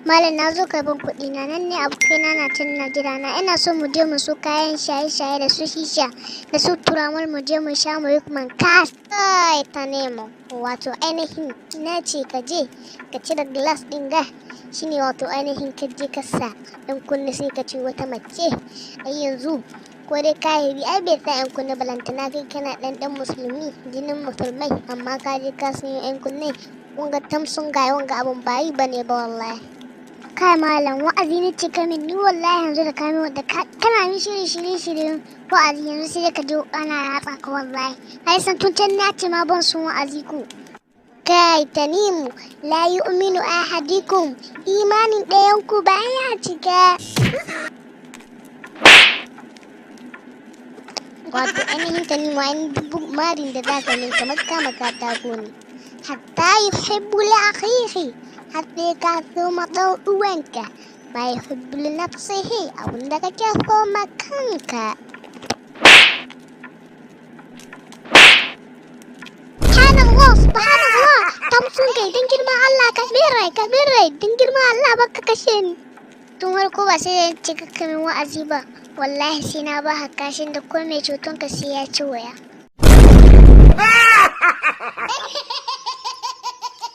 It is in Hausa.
Malam na zo karɓar kuɗi na nan ne abokaina na can na jira na ina so mu je mu so kayan shaye-shaye da su shisha da su turamal mu je mu sha mu yi kuma kai ta nemo wato ainihin na ce ka je ka cire glass ɗin ga shine wato ainihin ka je ka sa ɗan kunne sai ka ce wata mace ai yanzu ko dai kahiri ai bai sa yan kunne balantana kai kana ɗan musulmi jinin musulmai amma ka je ka san yan kunne wanga tamsun ga wanga abun bayi bane ba wallahi. Kai malam wa'azi ne ce kamin ni wallahi yanzu da kame da kana min shirin wa'azi yanzu sai ka je ana ratsa ka wallahi ai san tun can na ce ma ban son wa'azi ku kai Tanimu la yu'minu ahadikum imanin ɗayan ku baya cika wato ainihin Tanimu ainihin marin da zaka min kamar kama katako ne hatta yuhibbu li akhihi hatta ka so maɗau uwanka mai hubbul nafsihi abinda kake so makanka. Subhanallah tamsun kai don girman Allah ka rai don girman Allah baka kashe ni tun farko ba sai ce kakkamin wa'azi ba wallahi sai na ba kashin da ko mai cuton ka sai ya ci waya.